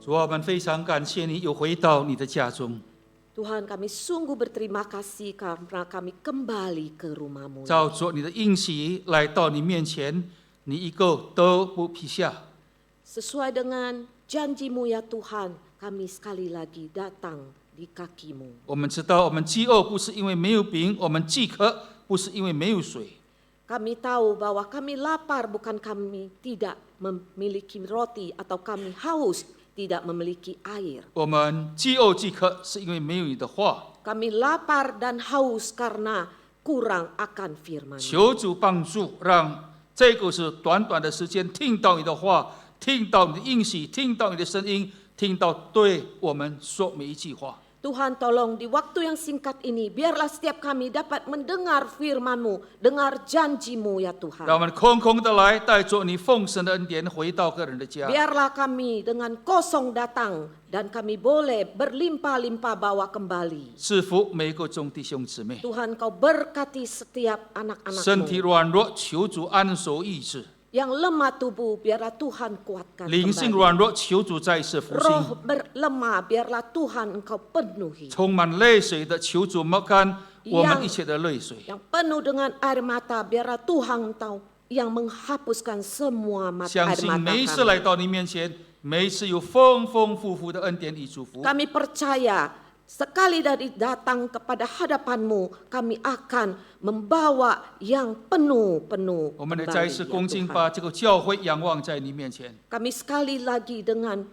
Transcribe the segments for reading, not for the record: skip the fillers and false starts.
主啊，我们非常感谢你又回到你的家中， Tuhan, kami sungguh berterima kasih karena kami kembali ke rumah-Mu. 照着你的应许来到你面前，你一个都不撇下。 Sesuai dengan janji-Mu ya Tuhan, kami sekali lagi datang di kaki-Mu. 我们知道，我们饥饿不是因为没有饼，我们饥渴不是因为没有水。 Kami tahu bahwa kami lapar bukan kami tidak memiliki roti atau kami haus tidak memiliki air. 我们饥饿饥渴是因为没有你的话。 Kami lapar dan haus karena kurang akan firman-Mu. 求主帮助，让这个是短短的时间听到你的话，听到你的应许，听到你的声音，听到对我们说每一句话。 Tuhan, tolong di waktu yang singkat ini, biarlah setiap kami dapat mendengar firman-Mu, dengar janji-Mu ya 让 Tuhan. 我们空空的来，带着你丰盛的恩典回到个人的家。 Biarlah kami dengan kosong datang dan kami boleh berlimpah-limpah bawa kembali. 赐福每个众弟兄姊妹， Tuhan, Kau berkati setiap 身体 anak-anak-Mu. 软弱，求主安守意志； Yang lemah tubuh, biarlah Tuhan kuatkan 灵性 kembali. 软弱，求主再次复 Roh 兴； berlemah, biarlah Tuhan Engkau penuhi. 充满泪水的，求主抹干我们一切的泪水。 Yang penuh dengan air mata, biarlah Tuhan Engkau yang menghapuskan semua 相 air 信 mata 每一次 kami. 来到你面前，每一次有丰丰富富的恩典与祝福。 Kami percaya sekali dari datang kepada hadapan-Mu, kami akan membawa yang penuh-penuh 我们的 kembali, 再次 ya 恭敬， Tuhan. 把这个教会仰望在你面前。 Kami sekali lagi dengan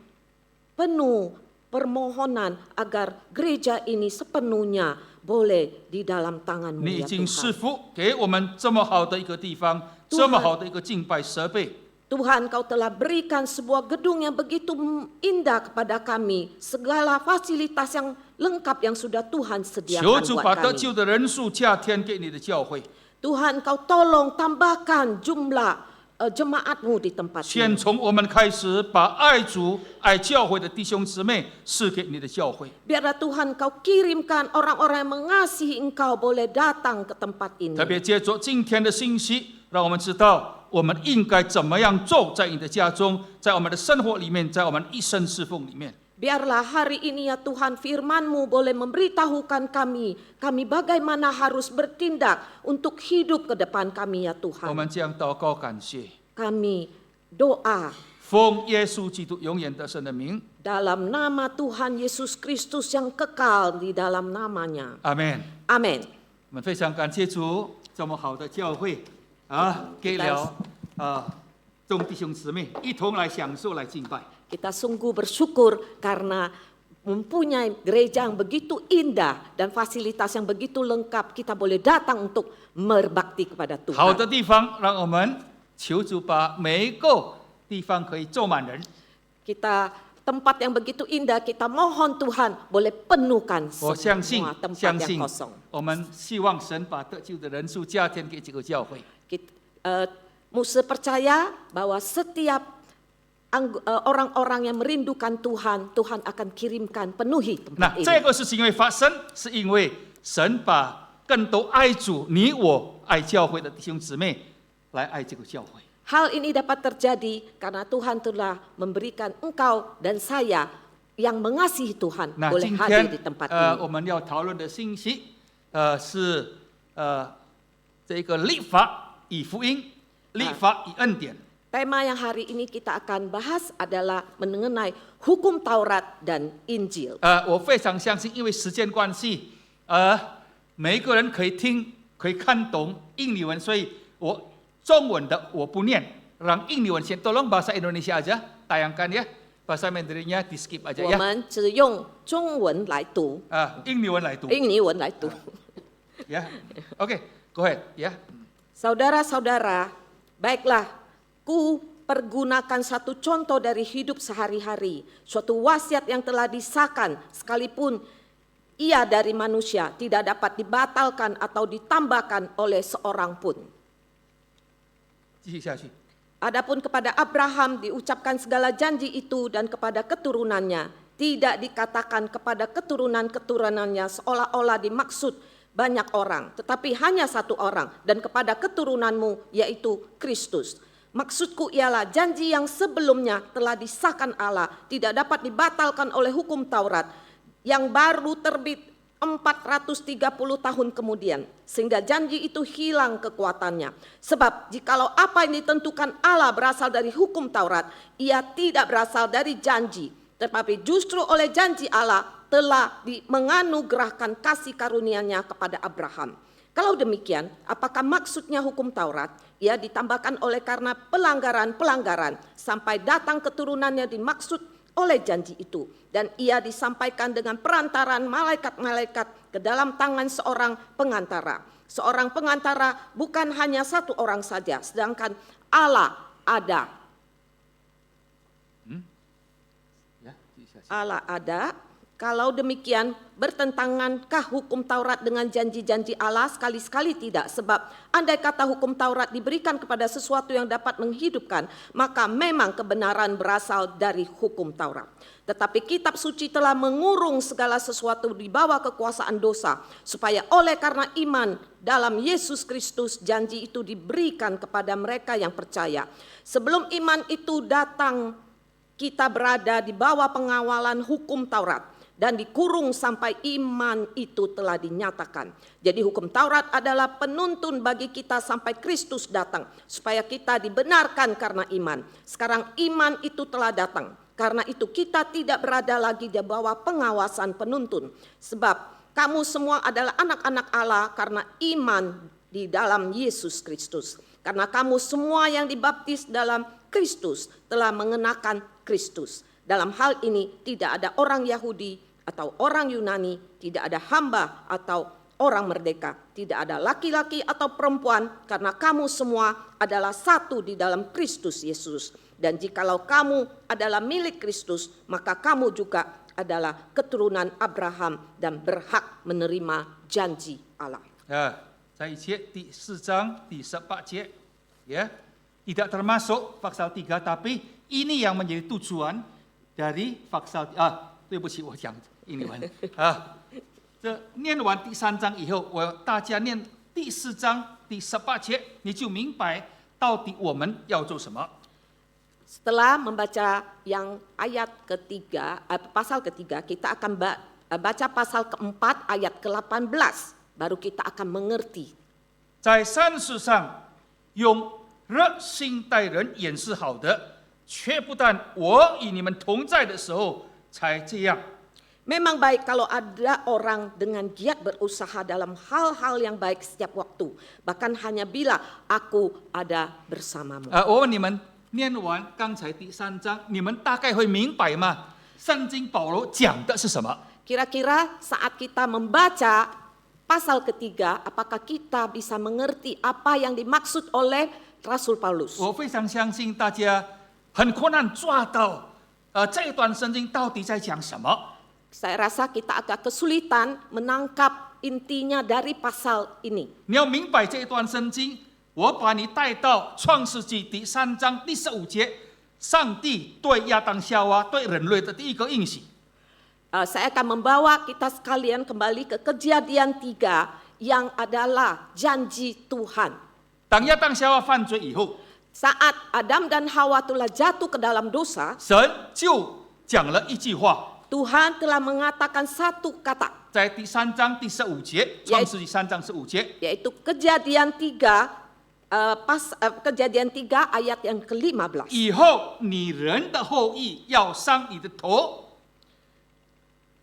penuh permohonan agar gereja ini sepenuhnya boleh di dalam tangan-Mu 你已 ya 经赐 Tuhan. 福给我们这么好的一个地方， Tuhan 这么好的一个敬拜设备。 Tuhan, Kau telah berikan sebuah gedung yang begitu indah kepada kami. Segala fasilitas yang lengkap yang sudah Tuhan 求 sediakan 主 buat 把得 kami. 救的人数加添给你的教会， Tuhan, Kau tolong tambahkan jumlah jemaat-Mu di tempat 先 ini. 从我们开始，把爱主、爱教会的弟兄姊妹赐给你的教会。 Biarlah Tuhan Kau kirimkan orang-orang yang mengasihi Engkau boleh datang ke tempat ini. 特别借着今天的信息，让我们知道我们应该怎么样做，在你的家中，在我们的生活里面，在我们一生侍奉里面。 Biarlah hari ini ya Tuhan firman-Mu boleh memberitahukan kami bagaimana harus bertindak untuk hidup ke depan kami ya 我 Tuhan. 们将祷告感谢， Kami doa 奉耶稣基督永远得胜的名， dalam nama Tuhan Yesus Kristus yang kekal di dalam namanya. 阿门。 Amin. 我们非常感谢主，这么好的教会啊，给了众弟兄姊妹一同来享受、来敬拜。 Kita sungguh bersyukur karena mempunyai gereja yang begitu indah dan fasilitas yang begitu lengkap, kita boleh datang untuk berbakti kepada 好 Tuhan. 的地方，让我们求主把每一个地方可以坐满人。 Kita tempat yang begitu indah, kita mohon Tuhan boleh penuhkan 我相信 semua，tempat 相 yang 信 kosong. 我们希望神把得救的人数加添给这个教会。 Musa percaya bahwa setiap orang-orang yang merindukan Tuhan, Tuhan akan kirimkan penuhi 那 tempat 这 ini. 个事情会发生，是因为神把更多爱主、你我爱教会的弟兄姊妹来爱这个教会。 Hal ini dapat terjadi karena Tuhan telah memberikan engkau dan saya yang mengasihi Tuhan 那 boleh 今 hadir 天 di tempat 我 ini. 们要讨论的信息，是这个立法与福音，立法与恩典。 Tema yang hari ini kita akan bahas adalah mengenai hukum Taurat dan Injil. 我非常相信，因为时间关系，每一个人可以听、可以看懂印尼文，所以我中文的我不念，让印尼文先tolong bahasa Indonesia aja tayangkan ya, bahasa Mandarinnya di skip aja 我 ya. 们只用中文来读，印尼文来读，印尼文来读。 ya. Oke, go ahead ya. Saudara-saudara, baiklah, ku pergunakan satu contoh dari hidup sehari-hari, suatu wasiat yang telah disahkan sekalipun ia dari manusia tidak dapat dibatalkan atau ditambahkan oleh seorang pun. 继续下去。 Adapun kepada Abraham diucapkan segala janji itu dan kepada keturunannya, tidak dikatakan kepada keturunan-keturunannya seolah-olah dimaksud banyak orang, tetapi hanya satu orang, dan kepada keturunanmu yaitu Kristus. Maksudku ialah janji yang sebelumnya telah disahkan Allah, tidak dapat dibatalkan oleh hukum Taurat yang baru terbit 430 tahun kemudian, sehingga janji itu hilang kekuatannya. Sebab jikalau apa yang ditentukan Allah berasal dari hukum Taurat, ia tidak berasal dari janji, tetapi justru oleh janji Allah telah menganugerahkan kasih karunia-Nya kepada Abraham. Kalau demikian, apakah maksudnya hukum Taurat? Ia ditambahkan oleh karena pelanggaran-pelanggaran sampai datang keturunannya dimaksud oleh janji itu. Dan ia disampaikan dengan perantaraan malaikat-malaikat ke dalam tangan seorang pengantara. Seorang pengantara bukan hanya satu orang saja, sedangkan Allah ada. Allah ada. Kalau demikian, bertentangankah hukum Taurat dengan janji-janji Allah? Sekali-sekali tidak. Sebab andai kata hukum Taurat diberikan kepada sesuatu yang dapat menghidupkan, maka memang kebenaran berasal dari hukum Taurat. Tetapi kitab suci telah mengurung segala sesuatu di bawah kekuasaan dosa, supaya oleh karena iman dalam Yesus Kristus, janji itu diberikan kepada mereka yang percaya. Sebelum iman itu datang, kita berada di bawah pengawalan hukum Taurat dan dikurung sampai iman itu telah dinyatakan. Jadi hukum Taurat adalah penuntun bagi kita sampai Kristus datang, supaya kita dibenarkan karena iman. Sekarang iman itu telah datang, karena itu kita tidak berada lagi di bawah pengawasan penuntun. Sebab kamu semua adalah anak-anak Allah karena iman di dalam Yesus Kristus. Karena kamu semua yang dibaptis dalam Kristus telah mengenakan Kristus. Dalam hal ini tidak ada orang Yahudi atau orang Yunani, tidak ada hamba atau orang merdeka, tidak ada laki-laki atau perempuan, karena kamu semua adalah satu di dalam Kristus Yesus. Dan jikalau kamu adalah milik Kristus, maka kamu juga adalah keturunan Abraham dan berhak menerima janji Allah. 在以前第4章第18节, ya, tidak termasuk pasal 3, tapi ini yang menjadi tujuan dari pasal 对不起，我讲英文这念完第3章以后，我大家念第4章第18节，你就明白到底我们要做什么。 Setelah membaca yang ayat ketiga, pasal ketiga, kita akan baca pasal keempat ayat ke-18, baru kita akan mengerti. 在善事上用热心待人也是好的，却不但我与你们同在的时候才这样。 Memang baik kalau ada orang dengan giat berusaha dalam hal-hal yang baik setiap waktu, bahkan hanya bila aku ada bersamamu. 我问你们，念完刚才第3章，你们大概会明白吗？圣经保罗讲的是什么？ Kira-kira saat kita membaca pasal ketiga, apakah kita bisa mengerti apa yang dimaksud oleh Rasul Paulus? 我非常相信大家很困难抓到，这一段圣经到底在讲什么？ Saya rasa kita agak kesulitan menangkap intinya dari pasal ini. 你要明白这一段圣经，我把你带到创世纪第3章第15节，上帝对亚当夏娃对人类的第一个应许。 Saya akan membawa kita sekalian kembali ke Kejadian 3 yang adalah janji Tuhan. 当亚当夏娃犯罪以后， Saat Adam dan Hawa telah jatuh ke dalam dosa, 神就讲了一句话， Tuhan telah mengatakan satu kata, 在第3章第15节，创世纪3章15节， yaitu Kejadian 3 Kejadian 3 ayat yang ke-15. 以后你人的后裔要伤你的头。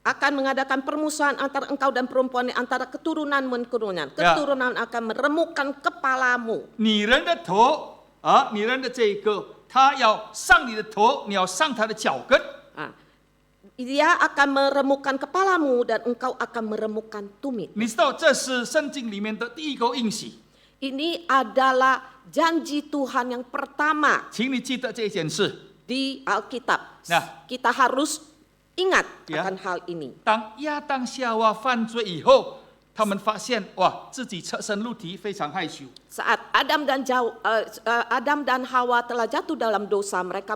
Akan mengadakan permusuhan antara engkau dan perempuan, antara keturunan dan keturunan. Keturunan akan meremukkan kepalamu. 你人的头你人的这个，他要伤你的头，你要伤他的脚跟。 Dia akan meremukkan kepalamu dan engkau akan meremukkan tumit. 你知道这是圣经里面的第一个应许， Ini adalah janji Tuhan yang pertama 请你记得这件事。 di Alkitab. Nah. Kita harus ingat Ya. akan hal ini. 当亚当夏娃犯罪以后，他们发现哇，自己侧身入地，非常害羞。 Saat Adam dan Hawa telah jatuh dalam dosa, mereka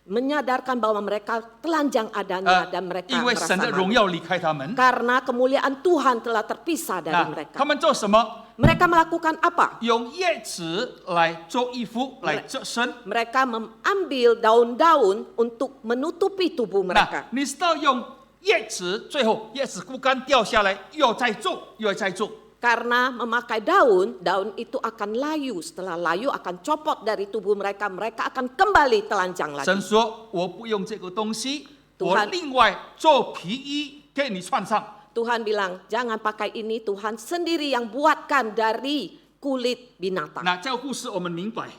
menyadarkan bahwa mereka telanjang adanya dan mereka 因为 merasa 神的荣 malu. 耀离开他们。 Karena kemuliaan Tuhan telah terpisah dari 那 mereka. 他们做什么？ mereka melakukan apa? 用叶子来做衣服来遮身。 Mereka mengambil daun-daun untuk menutupi tubuh 那 mereka. 你知道用叶子，最后叶子枯干掉下来，又再做，又再做。 Karena memakai daun, daun itu akan layu. Setelah layu akan copot dari tubuh mereka, mereka akan kembali telanjang lagi. 神说：“我不用这个东西， Tuhan 我另外做皮衣给你穿上。” Tuhan bilang, jangan pakai ini, Tuhan sendiri yang buatkan dari kulit binatang. 那这个故事我们明白，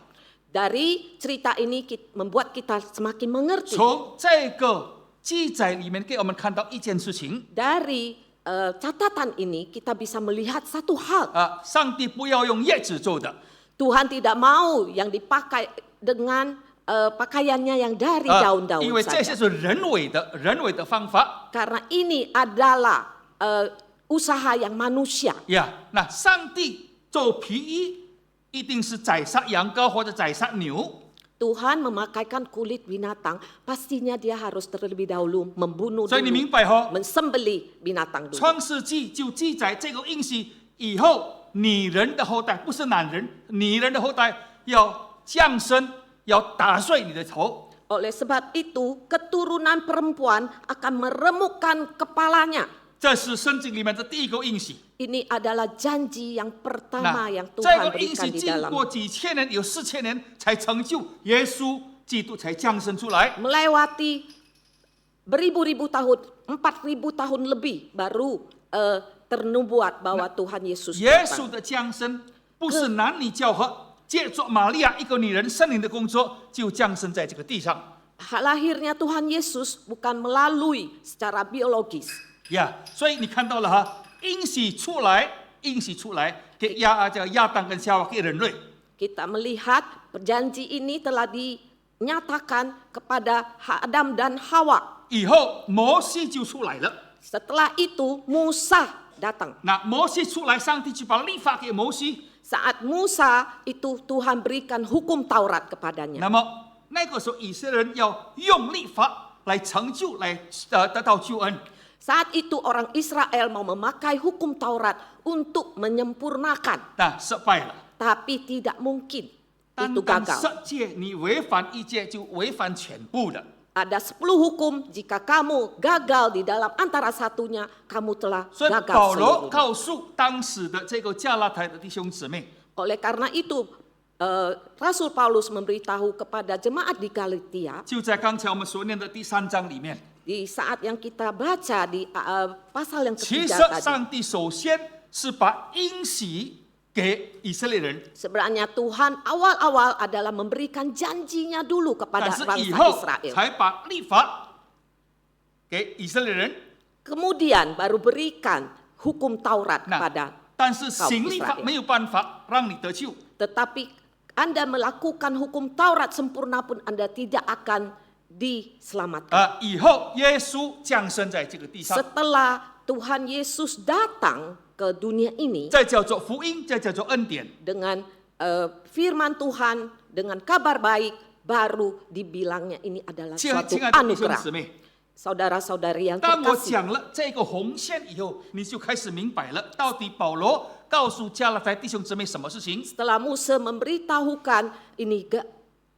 Dari cerita ini membuat kita semakin mengerti. 从这个记载里面给我们看到一件事情 Dari catatan ini kita bisa melihat satu hal. 啊，上帝不要用叶子做的， Tuhan tidak mau yang dipakai dengan pakaiannya yang dari 因 daun-daun 为这些 saja. 是人为的方法 Karena ini adalah usaha yang manusia. 呀。那上帝做皮衣，一定是宰杀羊羔或者宰杀牛。 Tuhan memakaikan kulit binatang, pastinya dia harus terlebih dahulu membunuh 所以你 dulu, 明白哈、 mensembelih binatang dulu. 创世纪就记载这个应许以后，女人的后代不是男人，女人的后代要降生，要打碎你的头。 Oleh sebab itu, keturunan perempuan akan meremukkan kepalanya. 这是圣经里面的第一个应许。 Ini adalah janji yang pertama 那 yang 这 Tuhan 个应 berikan 许 di 经 dalam. 过几千年，有4000年才成就，耶稣基督才降生出来。 Melewati beribu-ribu tahun, 4000 tahun lebih baru ternubuat bahwa Tuhan Yesus 耶稣 datang. 的降生不是男女交合，借着玛利亚一个女人圣灵的工作，就降生在这个地上。 Lahirnya Tuhan Yesus bukan melalui secara biologis. 呀，所以你看到了哈，应许出来，给亚当跟夏娃给人类。 Kita melihat perjanji ini telah dinyatakan kepada Adam dan Hawa. 以后摩西就出来了。 Setelah itu Musa datang. 那摩西出来，上帝就把律法给摩西。 Saat Musa itu Tuhan berikan hukum Taurat kepadanya. 那么那个时候，以色列人要用律法来成就，来得到救恩。 Saat itu orang Israel mau memakai hukum Taurat untuk menyempurnakan. 但失败了。 Tapi tidak mungkin. 单 Itu 单 gagal. 10诫，你违反一诫就违反全部的。 Ada 10 hukum, jika kamu gagal di dalam antara satunya, kamu telah 所以 gagal 保罗 seluruhnya. 告诉当时的这个加拉太的弟兄姊妹， Oleh karena itu, Rasul Paulus memberitahu kepada jemaat di Galatia, 就在刚才我们所念的第3章里面， di saat yang kita baca di pasal yang 其 ketiga 实 tadi. 上帝首先是把应许给以色列人， Sebenarnya Tuhan awal-awal adalah memberikan janjinya dulu 但 kepada 是以 bangsa 后 Israel. 才把律法给以色列人。 Kemudian baru berikan hukum Taurat 那 kepada. 但是行律法 Israel 没有办法让你得救， Tetapi Anda melakukan hukum Taurat sempurna pun Anda tidak akan diselamatkan. 以后耶稣降生在这个地上， Setelah Tuhan Yesus datang ke dunia ini 这叫做福音，这叫做恩典。 dengan firman Tuhan, dengan kabar baik, baru dibilangnya ini adalah 亲 suatu 亲爱的弟兄 anugerah. 姊妹， Saudara-saudari yang 当我 terkasih, 讲了这个红线以后，你就开始明白了，到底保罗告诉加拉太弟兄姊妹什么事情。 setelah Musa memberitahukan ini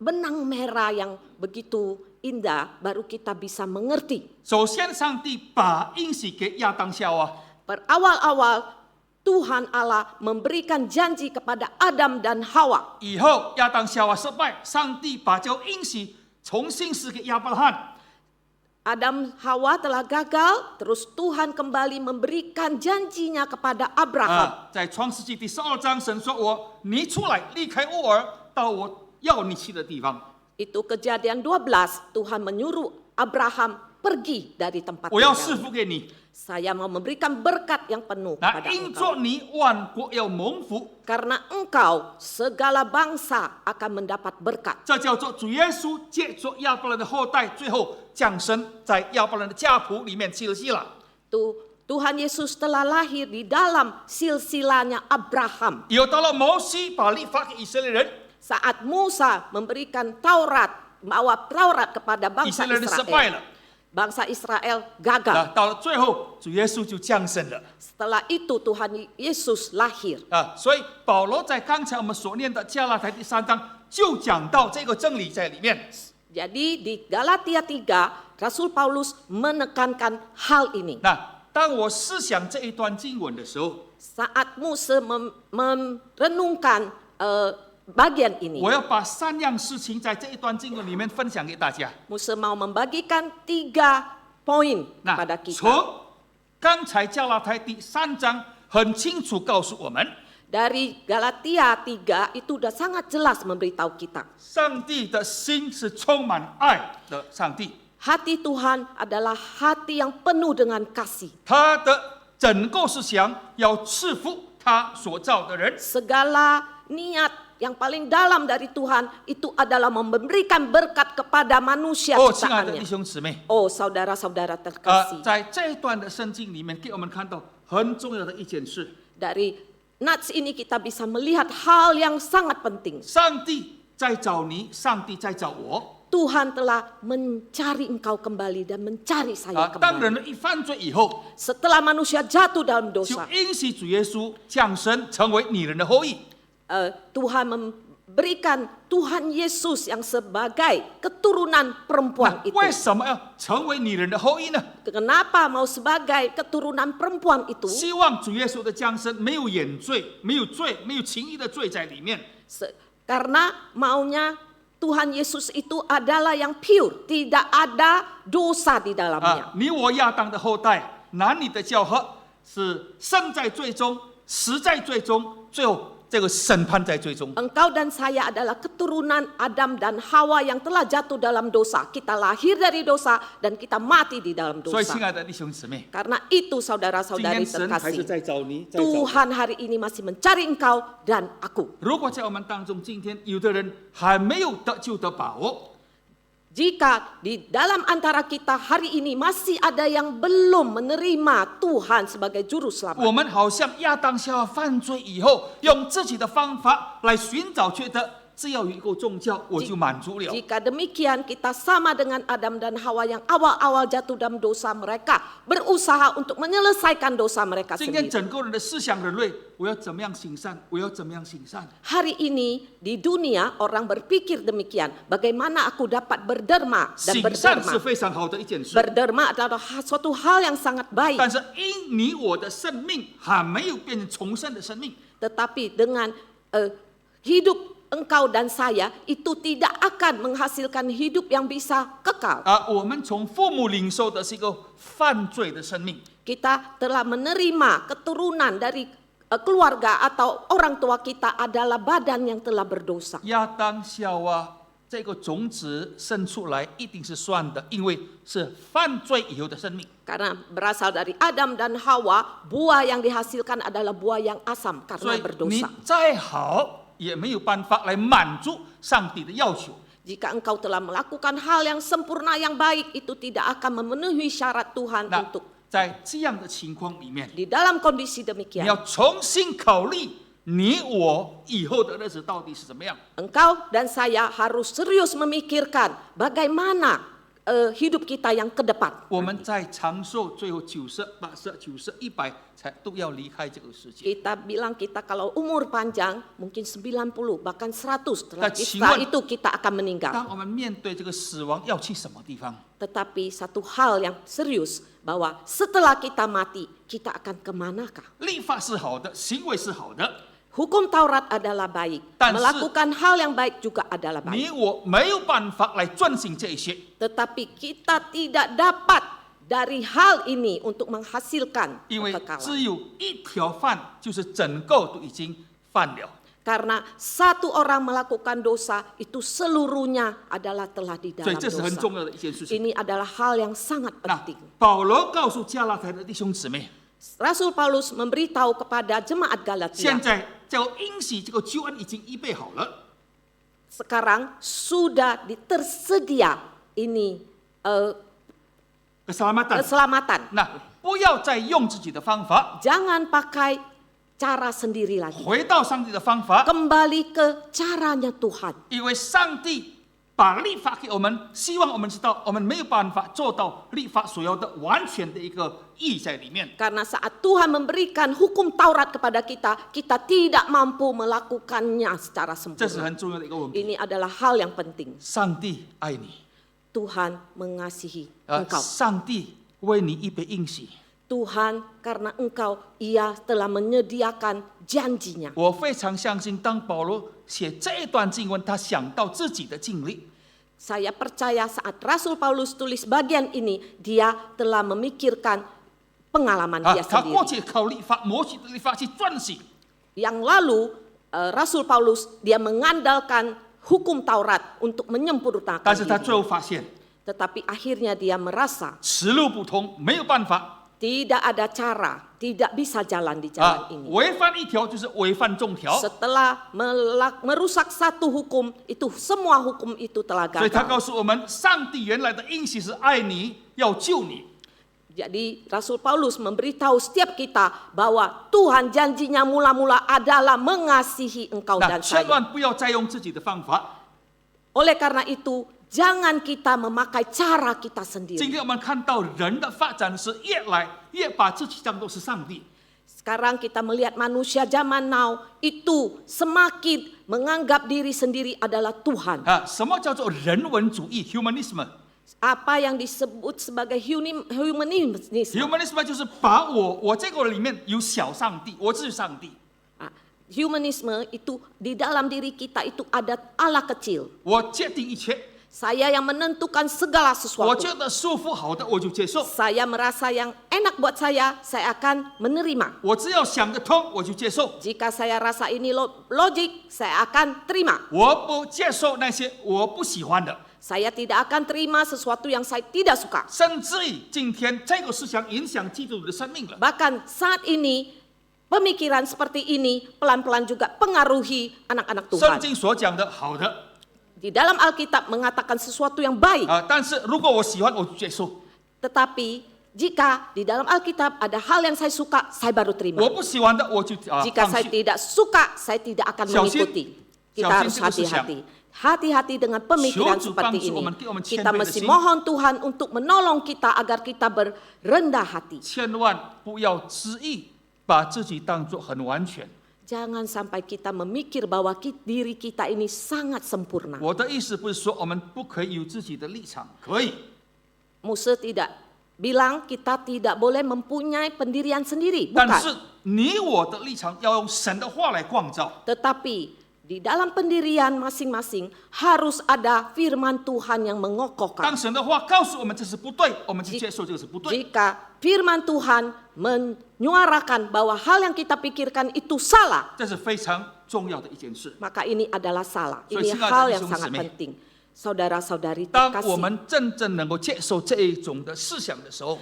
benang merah yang begitu indah, baru kita bisa mengerti. 首先，上帝把应许给亚当夏娃， Berawal-awal Tuhan Allah memberikan janji kepada Adam dan Hawa. 以后亚当夏娃失败，上帝把这个应许重新赐给亚伯拉罕。 Adam Hawa telah gagal, terus Tuhan kembali memberikan janjinya kepada Abraham. 在创世纪第12章，神说：“你出来，离开乌尔，到我要你去的地方。 Itu Kejadian 12, Tuhan menyuruh Abraham pergi dari tempat 我要赐 tinggalnya. 福给你。 Saya mau memberikan berkat yang penuh 那 kepada 因 engkau. 着你，万国要蒙福。 Karena engkau segala bangsa akan mendapat berkat. 这叫做主耶稣借着亚伯兰的后代，最后降生在亚伯兰的家谱里面去了希腊。 Tuhan Yesus telah lahir di dalam silsilahnya Abraham. 以后到了摩西把律法给以色列人， Saat Musa memberikan Taurat, bawa Taurat kepada 以色 bangsa 列人失败 Israel. 了。bangsa Israel gagal. 到了最后，主耶稣就降生了。 Setelah itu Tuhan Yesus lahir. 所以保罗在刚才我们所念的加拉太第3章就讲到这个真理在里面。 Jadi di Galatia 3, Rasul Paulus menekankan hal ini. 当我思想这一段经文的时候， Saat Muse merenungkan bagian ini, 我要把3样事情在这一段经文里面分享给大家。 Muse mau membagikan 3 poin 那 pada kita. 从刚才加拉太第3章很清楚告诉我们， Dari Galatia 3 itu sudah sangat jelas memberitahu kita. 上帝的心是充满爱的上帝， Hati Tuhan adalah hati yang penuh dengan kasih. 他的整个是想要赐福他所造的人。 Segala niat yang paling dalam dari Tuhan itu adalah memberikan berkat kepada manusia 亲爱的弟 ciptaannya. 兄姊妹， Oh saudara-saudara terkasih. 在这一段的圣经里面，给我们看到很重要的一件事： Dari nats ini kita bisa melihat hal yang sangat penting. 上帝在找你，上帝在找我。 Tuhan telah mencari engkau kembali dan mencari saya 当 kembali. 人一犯罪以后， Setelah manusia jatuh dalam 就 dosa, 允许主耶稣降生，成为女人的后裔。 Tuhan memberikan Tuhan Yesus yang sebagai keturunan perempuan 那 itu. 为什么要成为女人的后裔呢？ Kenapa mau sebagai keturunan perempuan itu? 希望主耶稣的降生没有眼罪，没有罪，没有情欲的罪在里面。 Karena maunya Tuhan Yesus itu adalah yang pure, tidak ada dosa di dalamnya. 你我亚当的后代，男女的交合，是生在罪中，死在罪中，最后这个审判在最终。 Engkau dan saya adalah keturunan Adam dan Hawa yang telah jatuh dalam dosa. Kita lahir dari dosa dan kita mati di dalam 所以， dosa. 亲爱的弟兄姊妹， Karena itu 今 saudara-saudari 天神还是 terkasih, 在找你，在找我。 Tuhan hari ini masih mencari engkau dan aku. 如果在我们当中，今天有的人还没有得救的把握， Jika di dalam antara kita hari ini masih ada yang belum menerima Tuhan sebagai juru 我 selamat, 们好像亚当夏娃犯罪以后，用自己的方法来寻找，觉得只要有一个宗教，我就满足了。 jika demikian kita sama dengan Adam dan Hawa yang awal-awal jatuh dalam dosa, mereka berusaha untuk menyelesaikan dosa mereka 今天 sendiri. 整个人的思想人类，我要怎么样行善？我要怎么样行善？ Hari ini di dunia orang berpikir demikian, bagaimana aku dapat berderma dan 行善是 berderma. 非常好的一件事， Berderma adalah suatu hal yang sangat baik, 但是因你我的生命还没有变成重生的生命， tetapi dengan hidup engkau dan saya itu tidak akan menghasilkan hidup yang bisa kekal. 我们从父母领受的是一个犯罪的生命。 Kita telah menerima keturunan dari keluarga atau orang tua kita adalah badan yang telah berdosa. 亚当夏娃这个种子生出来一定是算的，因为是犯罪以后的生命。 Karena berasal dari Adam dan Hawa, buah yang dihasilkan adalah buah yang asam 所 karena 以你 berdosa. 再好也没有办法来满足上帝的要求。 Jika engkau telah melakukan hal yang sempurna yang baik, itu tidak akan memenuhi syarat Tuhan 那 untuk 在这样的情况里面， di dalam kondisi 你 demikian. 要重新考虑你我以后的日子到底是怎么样。 Engkau dan saya harus serius memikirkan bagaimana hidup kita yang ke depan. 我们在长寿最后90、80、90、100才都要离开这个世界。 Kita bilang kita kalau umur panjang mungkin 90 bahkan 100 setelah Nah, itu kita akan meninggal. 当我们面对这个死亡，要去什么地方？ Tetapi satu hal yang serius bahwa setelah kita mati kita akan kemanakah? 立法是好的，行为是好的， Hukum Taurat adalah baik, Dan melakukan hal yang baik juga adalah 你 baik. 我没有办法来遵行这些。 Tetapi kita tidak dapat dari hal ini untuk menghasilkan 因为 kekekalan. 只有一条犯，就是整个都已经犯了。 Karena satu orang melakukan dosa itu seluruhnya adalah telah di 所以 dalam 这是很 dosa. 重要的一件事情。 Ini adalah hal yang sangat 那 penting. 保罗告诉加拉太的弟兄姊妹， Rasul Paulus memberitahu kepada jemaat 现 Galatia, 在这个应许这个救恩已经预备好了， sekarang sudah tersedia ini keselamatan。 keselamatan. 那不要再用自己的方法， Jangan pakai cara sendiri lagi. 回到上帝的方法， Kembali ke caranya Tuhan. 因为上帝把律法给我们，希望我们知道我们没有办法做到律法所要的完全的一个意义在里面。 Karena saat Tuhan memberikan hukum Taurat kepada kita, kita tidak mampu melakukannya secara 这是 sempurna. 很重要的一个问题。 Ini adalah hal yang penting. 上帝爱你， Tuhan mengasihi engkau. 上帝为你预备应许。 Tuhan karena engkau, ia telah menyediakan janjinya. 我非常相信，当保罗写这一段经文，他想到自己的经历， Saya percaya saat Rasul Paulus tulis bagian ini, dia telah memikirkan pengalaman dia 他过 sendiri. 去靠律法、摩西的律法去撰写， Yang lalu Rasul Paulus dia mengandalkan hukum Taurat untuk menyempurnakan 但是他最 diri. 后发现 Tetapi akhirnya dia merasa 此路不通，没有办法 tidak ada cara, tidak bisa jalan di jalan ini. 违反一条就是违反众条， Setelah merusak satu hukum, itu semua hukum itu telah 所以他告 gagal. 诉我们，上帝原来的应许是爱你，要救你。 Jadi Rasul Paulus memberitahu setiap kita bahwa Tuhan janjinya mula-mula adalah mengasihi engkau 那 dan 千 saya. 万不要再用自己的方法。 Oleh karena itu, jangan kita memakai cara kita 今 sendiri. 天我们看到人的发展是越来越把自己当作是上帝。 Sekarang kita melihat manusia zaman now itu semakin menganggap diri sendiri adalah Tuhan. 什么叫做人文主义 （humanism）？ Apa yang disebut sebagai humanisme. humanism 就是把我这个里面有小上帝，我就是上帝。 Humanisme itu di dalam diri kita itu ada Allah kecil. 我界定一切， Saya yang menentukan segala 我 sesuatu. 觉得舒服好的我就接受， Saya merasa yang enak buat saya akan menerima. 我只要想得通我就接受， Jika saya rasa ini logik, saya akan terima. 我不接受那些我不喜欢的， Saya tidak akan terima sesuatu yang saya tidak suka. 甚至于今天这个思想影响基督徒的生命了。 Bahkan saat ini, pemikiran seperti ini pelan-pelan juga pengaruhi anak-anak 圣 Tuhan. 经所讲的好的， Di dalam Alkitab mengatakan sesuatu yang baik. 但是如果我喜欢我就接受， Tetapi jika di dalam Alkitab ada hal yang saya suka, saya baru terima. 我不喜欢的我就 Jika 放 saya 弃。 tidak suka, saya tidak akan Xiaoxin. mengikuti. Kita harus Xiaoxin itu hati-hati. Hati-hati dengan pemikiran Xiu seperti Zhu ini. Bangsu, kita mencium Kita mesti bersih. mohon Tuhan untuk menolong kita agar kita berendah hati. 千万不要执意把自己当作很完全。 Jangan sampai kita memikir bahwa diri kita ini sangat sempurna. 我的意思不是说我们不可以有自己的立场，可以， Musa tidak bilang kita tidak boleh mempunyai pendirian sendiri. 但 Bukan. 是你我的立场要用神的话来光照。 Tetapi di dalam pendirian masing-masing harus ada firman Tuhan yang 当 mengokohkan. 神的话告诉我们这是不对，我们就接受这个是不对。 Jika firman Tuhan menyuarakan bahwa hal yang kita pikirkan itu salah, 这是非常重要的一件事。 maka ini adalah salah. So, Ini singkat hal dari yang Sung sangat Simi. penting. Saudara-saudari 当我 terkasih, 们真正能够接受这一种的思想的时候，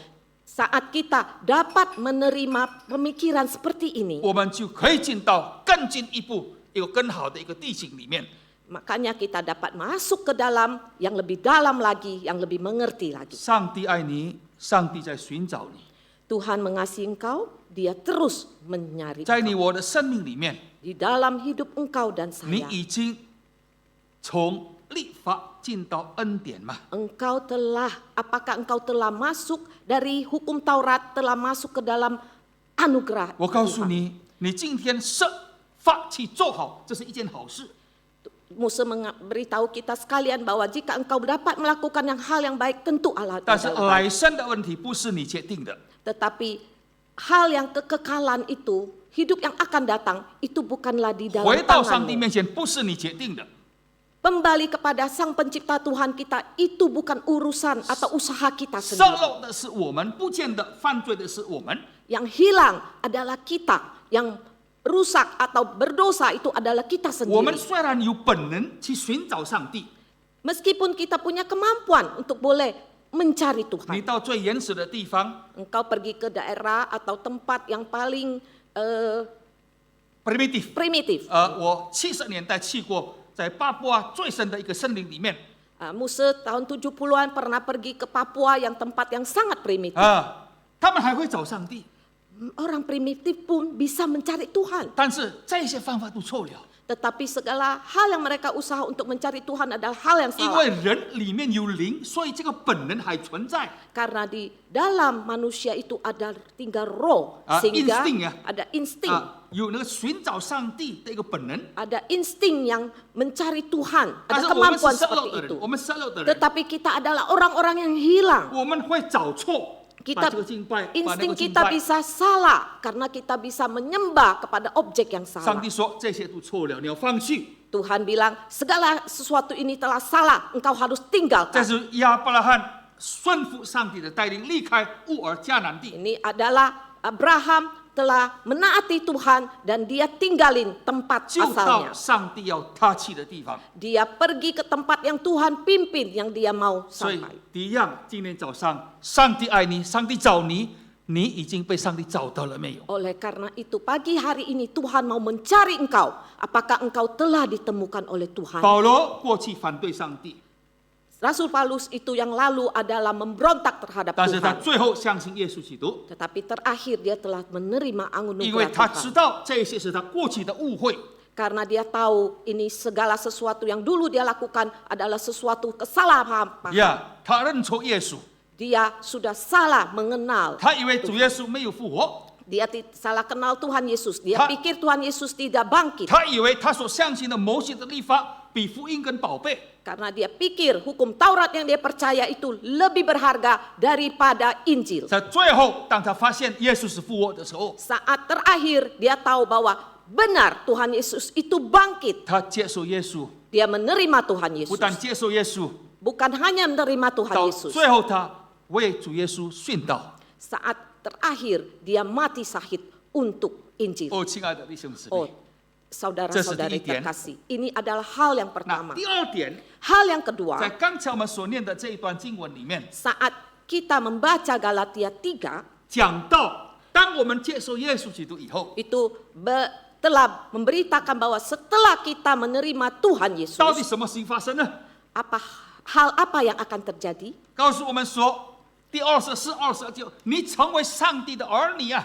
saat kita dapat menerima pemikiran seperti ini, 我们就可以进到更进一步、一个更好的一个地境里面。 makanya kita dapat masuk ke dalam yang lebih dalam lagi, yang lebih mengerti lagi. 上帝爱你，上帝在寻找你， Tuhan mengasihi engkau, dia terus mencari 在 engkau. 你我的生命里面， Di dalam hidup engkau dan 你 saya, 已经从律法进到恩典嘛？ apakah engkau telah masuk dari hukum Taurat, telah masuk ke dalam anugerah 我告诉 Tuhan. 你，你今天设法去做好，这是一件好事。 Musa memberitahu kita sekalian bahwa jika engkau dapat melakukan yang hal yang baik, tentu Allah 但是 adalah baik. 来生的问题不是你决定的， Tetapi hal yang kekekalan itu, hidup yang akan datang, itu bukanlah di dalam 回到上帝 tanganmu. 面前不是你决定的， Kembali kepada Sang Pencipta Tuhan kita, itu bukan urusan atau usaha kita 失 sendiri. 落的是我们，不见得犯罪的是我们。 Yang hilang adalah kita, yang rusak atau berdosa itu adalah kita 我们 sendiri. 虽然有本能去寻找上帝， Meskipun kita punya kemampuan untuk boleh mencari 你 Tuhan. 到最原始的地方 Engkau pergi ke daerah atau tempat yang paling primitif， primitif. 我70年代去过，在巴布亚最深的一个森林里面， Musa tahun 70-an pernah pergi ke Papua yang tempat yang sangat primitif. 他们还会找上帝， Orang primitif pun bisa mencari Tuhan. 但是这些方法都错了。Tetapi segala hal yang mereka usaha untuk mencari Tuhan adalah hal yang 因 salah. 为人里面有灵，所以这个本能还存在。 Karena di dalam manusia itu ada tinggal roh, sehingga insting ya. ada insting, 有那个寻找上帝的一个本能。 ada insting yang mencari Tuhan, 但 ada 是我们是 kemampuan 失落 seperti 的人， itu. 我们失落的人， Tetapi kita adalah orang-orang yang hilang. 我们会找错，把 Kita 这个敬拜，把那 insting 个敬 kita 拜。 bisa salah karena kita bisa menyembah kepada objek yang 上 salah. 帝说这些都错了，你要放弃。 Tuhan bilang segala sesuatu ini telah salah, engkau harus 这 tinggalkan. 是亚伯拉罕顺服上帝的带领，离开乌尔迦南地。 Ini adalah Abraham telah menaati Tuhan dan dia tinggalin tempat 就 asalnya. 到上帝要他去的地方。 Dia pergi ke tempat yang Tuhan pimpin, yang dia mau 所以 sampai. 一样，今天早上，上帝爱你，上帝找你，你已经被上帝找到了没有？ Oleh karena itu pagi hari ini Tuhan mau mencari engkau. Apakah engkau telah ditemukan oleh Tuhan? 保罗过去反对上帝， Rasul Paulus itu yang lalu adalah memberontak terhadap 但是他 Tuhan. 最后相信耶稣基督， Tetapi terakhir dia telah menerima 因为 anugerah 他知 Tuhan. 道这些是他过去的误会。 Karena dia tahu ini segala sesuatu yang dulu dia lakukan adalah sesuatu kesalahan. 呀，他认错耶稣， Dia sudah salah mengenal. 他以为主耶稣没有复活， Dia salah kenal Tuhan Yesus. Dia Ta- pikir Tuhan Yesus tidak bangkit. 他以为他所相信的某些的律法比福音更宝贝。 Karena dia pikir hukum Taurat yang dia percaya itu lebih berharga daripada Injil. 在最后，当他发现耶稣是复活的时候， Saat terakhir dia tahu bahwa benar Tuhan Yesus itu bangkit. 他接受耶稣， Dia menerima Tuhan 不 Yesus. 但接受耶稣， Bukan hanya menerima Tuhan 到 Yesus. 最后他为主耶稣殉道。 Saat terakhir dia mati syahid untuk Injil. 哦，亲爱的弟兄姊 Oh, 妹， saudara-saudari 这是第一点。 terkasih, ini adalah hal yang 那 pertama. 第二点， Hal yang 在 kedua, 刚才我们所念的这一段经文里面， saat kita membaca Galatia 3, 讲到当我们接受耶稣基督以后， itu telah memberitakan bahwa setelah kita menerima Tuhan 到底 Yesus, 什么事情发生呢？ hal apa yang akan terjadi? 告诉我们说，第24、29，你成为上帝的儿女啊！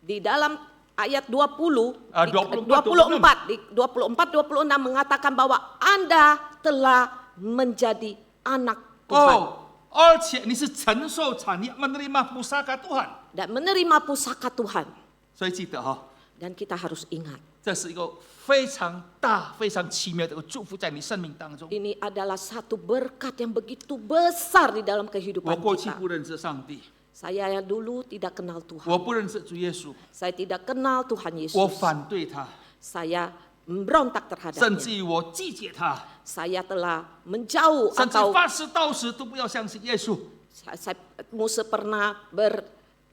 Di dalam ayat 20, 24, di 24-26 mengatakan bahwa Anda telah menjadi anak Tuhan 哦，而且你是承受产业 menerima pusaka Tuhan。 dan menerima pusaka Tuhan. 所以记得哈、 Dan kita harus ingat, 这是一个非常大、非常奇妙的一个祝福在你生命当中。 ini adalah satu berkat yang begitu besar di dalam 我 kehidupan 过去 kita. 不认识上帝， Saya yang dulu tidak kenal Tuhan. 我不认识主耶稣， Saya tidak kenal Tuhan 我 Yesus. 反对他， Saya memberontak 甚 terhadapnya. 至于我拒绝他， Saya telah menjauh 甚至 atau 发誓到死都不要相信耶稣。 Musa pernah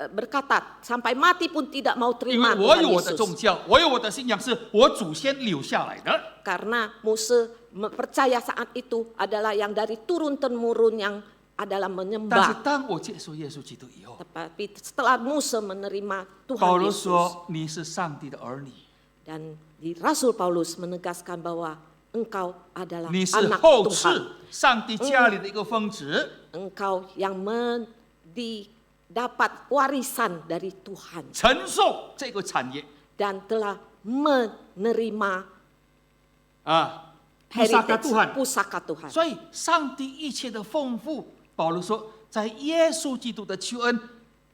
berkata sampai mati pun tidak mau 因为 terima 我 Tuhan 有我的 Yesus. 宗教，我有我的信仰，是我祖先留下来的。 Karena Musa percaya saat itu adalah yang dari turun temurun yang adalah 但是 menyembah. 当我接受耶稣基督以后， Tetapi setelah Musa menerima 保 Tuhan 罗 Yesus 说你是上帝的儿女， dan di Rasul Paulus menegaskan bahwa engkau adalah 你是 anak 后 Tuhan. 赐上帝家里的一个分子。 Engkau yang dapat warisan dari Tuhan 承受这个产业 dan telah menerima 啊，pusaka heritage Tuhan。 pusaka Tuhan. 所以，上帝一切的丰富，保罗说，在耶稣基督的救恩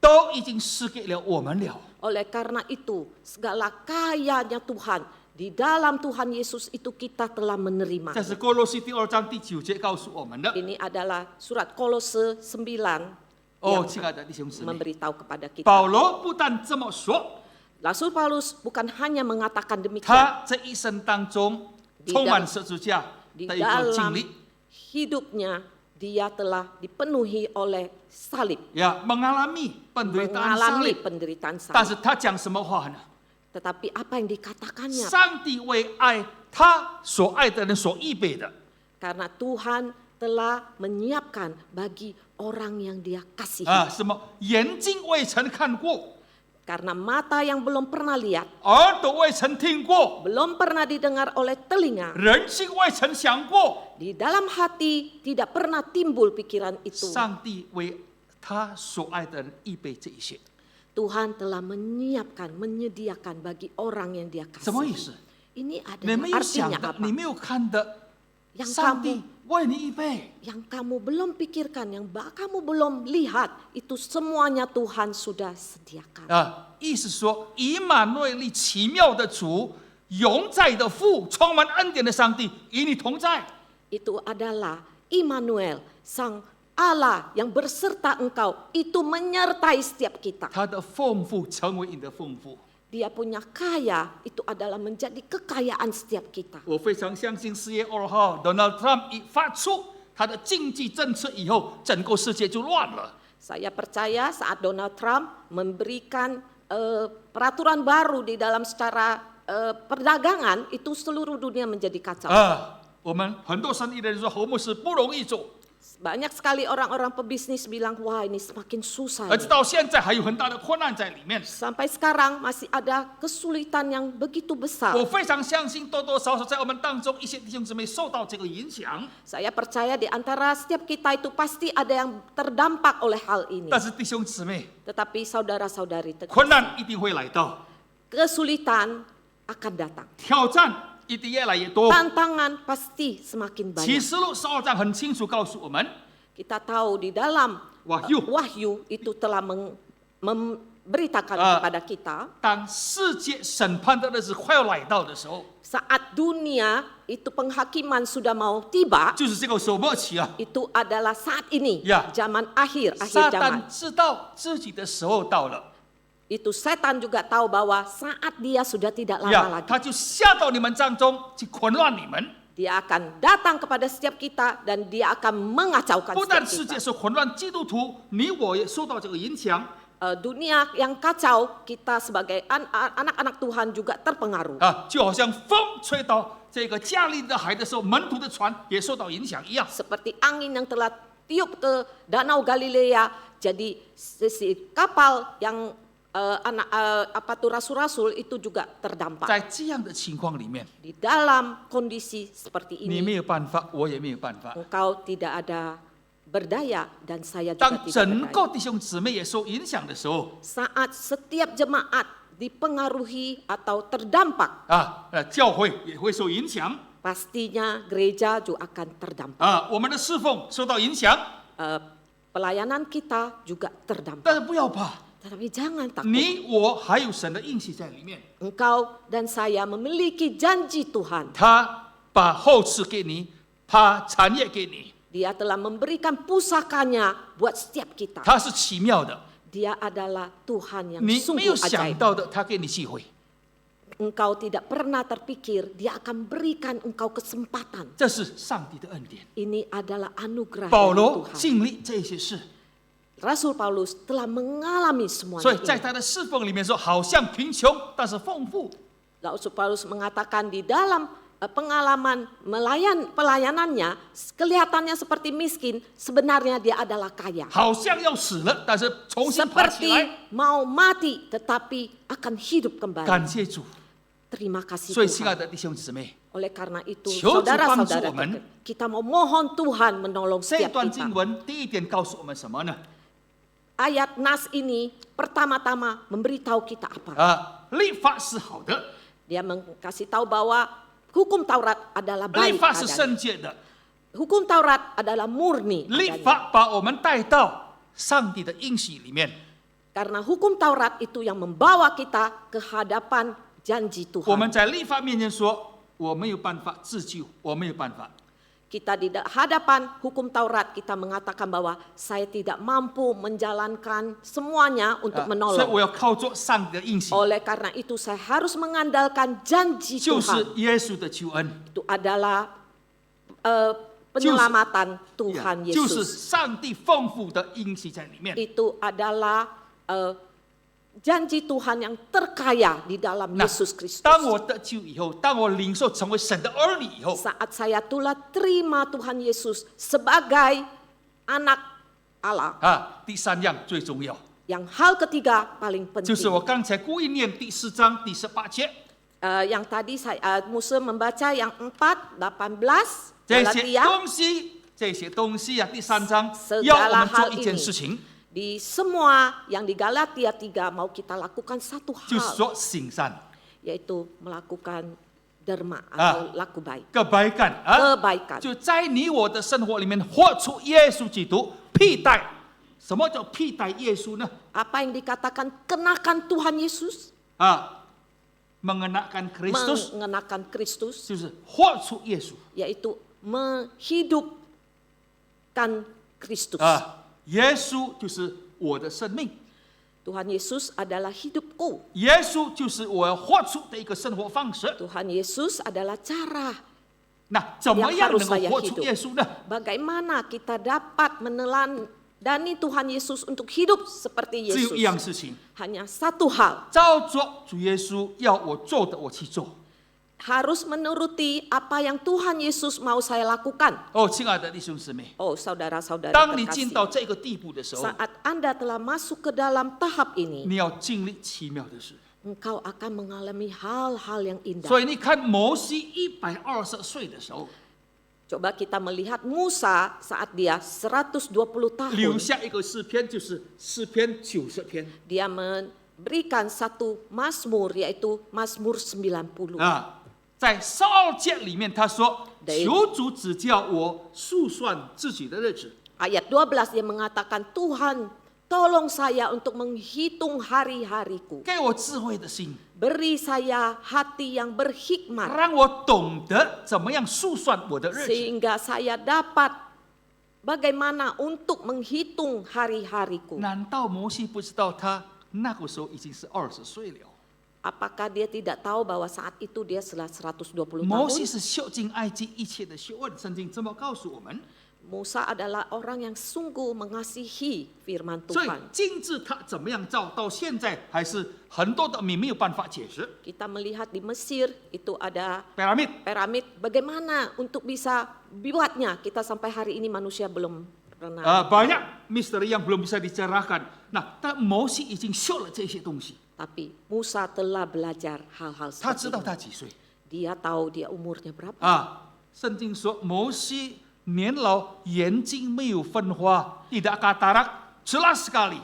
都已经赐给了我们了。 Oleh karena itu, segala kayanya Tuhan di dalam Tuhan Yesus itu kita telah menerima. 这是哥罗西第2章第9节告诉我们的。 Ini adalah surat Kolose 9哦， yang 亲爱的弟兄姊妹， memberitahu kepada kita. 保罗不但这么说， Rasul Paulus bukan hanya mengatakan demikian. 他这一生当中充满十字架 Di 的一个经 dalam 历， hidupnya dia telah dipenuhi oleh salib, 呀，mengalami penderitaan mengalami salib。 penderitaan 但 salib. 是他讲什么话呢？ Tetapi apa yang dikatakannya? 上帝为爱他所爱的人所预备的， Karena Tuhan telah menyiapkan bagi orang yang dia kasihi. 啊，什么眼睛未曾看过， Karena mata yang belum pernah lihat, 耳朵未曾听过， belum pernah didengar oleh telinga, 人心未曾想过， di dalam hati tidak pernah timbul pikiran itu. 上帝为他所爱的人预备这一些。 Tuhan telah menyiapkan, menyediakan bagi orang yang dia 什么意 kasihi. 思？ Ini 你 adalah 没有 artinya 想的， apa? 你没有看的， Yang 上 kamu 帝为你预备。 yang kamu belum pikirkan, yang kamu belum lihat, itu semuanya Tuhan sudah sediakan. 意思说，以马内利，奇妙的主，永在的父，充满恩典的上帝，与你同在。 Itu adalah Immanuel, Sang Allah yang berserta engkau, itu menyertai setiap kita. 他的丰富成为你的丰富。 Dia punya kaya, itu adalah menjadi kekayaan setiap kita. 我非常相信4月2号 Donald Trump 一发出他的经济政策以后，整个世界就乱了。 Saya percaya saat Donald Trump memberikan peraturan baru di dalam secara perdagangan, itu seluruh dunia menjadi kacau. 我们很多生意的人说，红牧师不容易做， Banyak sekali orang-orang pebisnis bilang, wah ini semakin susah. 而直到现在还有很大的困难在里面。 Sampai sekarang masih ada kesulitan yang begitu besar. 我非常相信，多多少少在我们当中一些弟兄姊妹受到这个影响。 Saya percaya di antara setiap kita itu pasti ada yang terdampak oleh hal ini. 但是弟兄姊妹， Tetapi saudara-saudari, 困难一定会来到， kesulitan akan datang. 挑战一定越来越多。 Tantangan pasti semakin 启 banyak. 示录12章很清楚告诉我们， Kita tahu di dalam Wahyu. Wahyu itu telah memberitakan Ah. kepada kita 当世界审判的日子快要来到的时候， saat dunia itu penghakiman sudah mau tiba, 就是这个时候末期啊。 itu adalah saat ini, Ya. zaman akhir 撒 zaman. 旦知道自己的时候到了， Itu setan juga tahu bahwa saat dia sudah tidak lama 呀， lagi. 他就下到你们当中去混乱你们。 Dia akan datang kepada setiap kita dan dia akan mengacaukan 不但 setiap 世界 kita. 受混乱，基督徒你我也受到这个影响 Dunia yang kacau, kita sebagai anak-anak Tuhan juga terpengaruh. 啊，就好像风吹到这个加利利的海的时候，门徒的船也受到影响一样。 Seperti angin yang telah tiup ke Danau Galilea, jadi si kapal yang rasul-rasul itu juga terdampak. 在这样的情况里面， Di dalam kondisi seperti 你没 ini, 有办法，我也没有办法。 engkau tidak ada berdaya dan saya 当 juga tidak 整 berdaya. 个弟兄姊妹也受影响的时候 Saat setiap jemaat dipengaruhi atau terdampak, 教会也会受影响 pastinya gereja juga akan terdampak. 我们的侍奉受到影响， Pelayanan kita juga 但 terdampak. 是不要怕， Tetapi jangan takut. 你我还有神的应许在里面， Engkau dan saya memiliki janji Tuhan. 他把后赐给你，把产业给你， Dia telah memberikan pusakanya buat setiap kita. 他是奇妙的， Dia adalah Tuhan yang 你没有 sungguh 想 ajaib. 到的，他给你机会， Engkau tidak pernah terpikir dia akan berikan engkau kesempatan. 这是上帝的恩典。 Ini adalah anugerah 保 dari 罗 Tuhan. 经历这些事， Rasul Paulus telah mengalami 所 semuanya 以在 ini. 他的侍奉里面说，好像贫穷，但是丰富。 Rasul Paulus mengatakan di dalam pengalaman pelayanannya, kelihatannya seperti miskin, sebenarnya dia adalah kaya. 好像要死了，但是重新爬起 Seperti 来。 mau mati tetapi akan hidup kembali. 感谢主。 Terima kasih 所以，亲爱 Tuhan. 的弟兄姊妹， Oleh karena itu, 求主帮助 saudara-saudara, 我们。 kita mau mohon Tuhan menolong 这 setiap 段经 kita. 文第一点告诉我们什么呢？ Ayat nas ini pertama-tama memberitahu kita apa? 律法是好的， Dia kasih tahu bahwa hukum Taurat adalah 律 baik 法是 adanya. 圣洁的， Hukum Taurat adalah murni 律 adanya. 法把我们带到上帝的应许里面。 Karena hukum Taurat itu yang membawa kita ke hadapan janji 我们 Tuhan. 在律法面前说，我没有办法自救，我没有办法。 Kita di hadapan hukum Taurat kita mengatakan bahwa saya tidak mampu menjalankan semuanya untuk 所以 menolong. 我要靠着上帝的应许， Oleh karena itu saya harus mengandalkan janji 就 Tuhan. 是耶稣的救恩， Itu adalah penyelamatan Tuhan 就是 Yesus. 上帝丰富的应许在里面。 Itu adalah janji Tuhan yang terkaya di dalam 那 Yesus Kristus. 当我得救以后，当我领受成为神的儿女以后， Saat saya telah terima Tuhan Yesus sebagai anak Allah, 第三样最重要， yang hal ketiga paling 就是 penting. 我刚才故意念第4章第18节， Yang tadi saya Musa membaca yang 4, 18, 这些 Galatia. 东西第3章 Segala 要我们做 hal 一件 ini. 事情， Di semua yang di Galatia 3 mau kita lakukan satu 就是 hal, 说行善。 yaitu melakukan derma atau laku baik, kebaikan， kebaikan. 就在你我的生活里面活出耶稣基督，替代。什么叫替代耶稣呢？ Apa yang dikatakan kenakan Tuhan Yesus? mengenakan Kristus， mengenakan Kristus 就是活出耶稣。 yaitu menghidupkan Kristus. 耶稣就是我的生命， Tuhan Yesus adalah hidupku. 耶稣就是我要活出的一个生活方式。 Tuhan Yesus adalah cara. 那怎么样 yang harus 能够 saya 活出 hidup. 耶稣呢？ Bagaimana kita dapat meneladani Tuhan Yesus untuk hidup seperti 只有一样 Yesus? 事情， Hanya satu hal, 照着主耶稣要我做的，我去做。 harus menuruti apa yang Tuhan Yesus mau saya lakukan. 亲爱的弟兄姊妹， Oh saudara-saudari 当你进 terkasih, 到这个地步的时候， saat Anda telah masuk ke dalam tahap ini, 你要经历奇妙的事。 engkau akan mengalami hal-hal yang indah. 所以你看摩西120岁的时候， Coba kita melihat Musa saat dia 120 tahun, 留下一个诗篇，就是诗篇90篇。 dia memberikan satu mazmur yaitu Mazmur 90. 在少诫里面他说：“对求主指教我数算自己的日子。 Ayat 12 dia mengatakan, Tuhan tolong saya untuk menghitung hari-hariku. 给我智慧的心， Beri saya hati yang berhikmat 让我懂得怎么样数算我的日子。 sehingga saya dapat bagaimana untuk menghitung hari-hariku. 难道摩西不知道他那个时候已经是20岁了？ Apakah dia tidak tahu bahwa saat itu dia setelah 120摩西 tahun? 是修尽埃及一切的学问，圣经这么告诉我们。 Musa adalah orang yang sungguh mengasihi firman 所以 Tuhan. 金字塔怎么样造，到现在还是很多的民没有办法解释。 Kita melihat di Mesir itu ada piramid piramid, bagaimana untuk bisa buatnya, kita sampai hari ini manusia belum pernah. banyak misteri yang belum bisa dicerahkan. Nah, 但摩西已经修了这些东西， Tapi Musa telah belajar hal-hal 他知 seperti 道 ini. 他几岁 Dia tahu dia umurnya berapa. 圣经说摩西年老，眼睛没有分花，tidak katarak, jelas sekali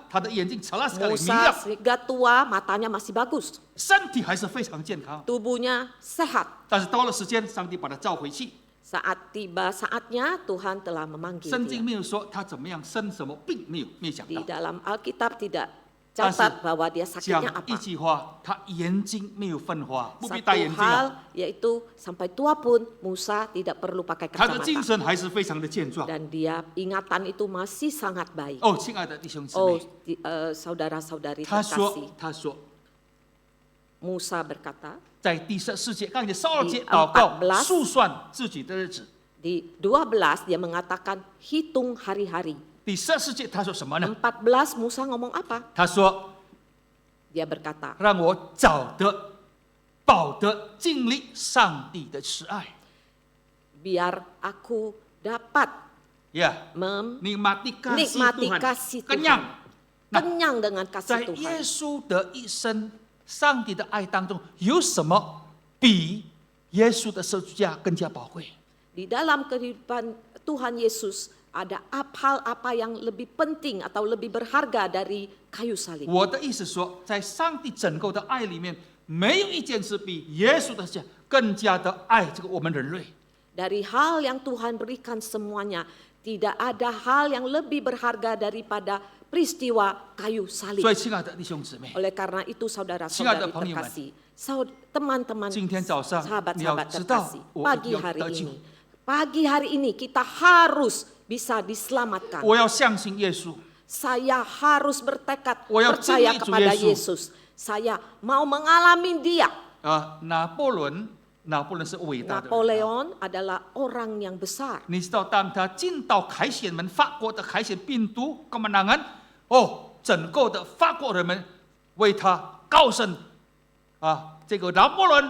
他的眼睛jelas sekali Musa 明亮， sehingga tua, matanya masih bagus, 身体还是非常健康。 tubuhnya sehat. 但是到了时间，上帝把他召回去。 Saat tiba saatnya, Tuhan telah memanggil 圣经 dia. 没有说他怎么样生什么病，没有讲 Di 到。 dalam Alkitab tidak 但是 catat bahwa dia sakitnya 讲 apa. 一句话，他眼睛没有分花，不必 Satu 戴眼镜 hal yaitu sampai tua pun Musa tidak perlu pakai 他的精 kacamata. 神还是非常的健壮。 Dan dia ingatan itu masih sangat baik. 亲爱的弟兄姊 Oh 妹， saudara-saudari 他说 terkasih, 他说 Musa berkata 在第14节，刚才少节 Di 祷告， 14数算自己的日子。 di 12 dia mengatakan hitung hari-hari. 第14节他说什么呢？ 14 Musa ngomong apa? 他说 Dia berkata, 让我找得、保得、经历上帝的慈爱。 biar aku dapat nikmati kasih menikmati Tuhan， kasih kenyang。 Tuhan, kenyang dengan 在 kasih 耶 Tuhan. 稣的一生，上帝的爱当中，有什么比耶稣的十字架更加宝贵？ Di dalam kehidupan Tuhan Yesus ada hal apa yang lebih penting atau lebih berharga dari kayu salib. 我的意思说，在上帝整个的爱里面，没有一件事比耶稣的十字架更加的爱这个我们人类。 Dari hal yang Tuhan berikan semuanya, tidak ada hal yang lebih berharga daripada peristiwa kayu salib. 所以，亲爱的弟兄姊妹， Oleh karena itu 亲爱的 saudara-saudari 朋友们， terkasih, teman-teman, 今天早上你要 sahabat-sahabat 知道 terkasih, 我 pagi 要 hari 得救， pagi hari ini kita harus bisa diselamatkan. 我要相信耶稣， Saya harus bertekad 我要 percaya 经历主 kepada 耶稣。 Yesus. Saya mau mengalami dia. 拿破仑是伟大的人。 Napoleon adalah orang yang besar. 你知道，当他进到凯旋门，法国的凯旋病毒kemenangan，整个的法国人们为他高声这个拿破仑。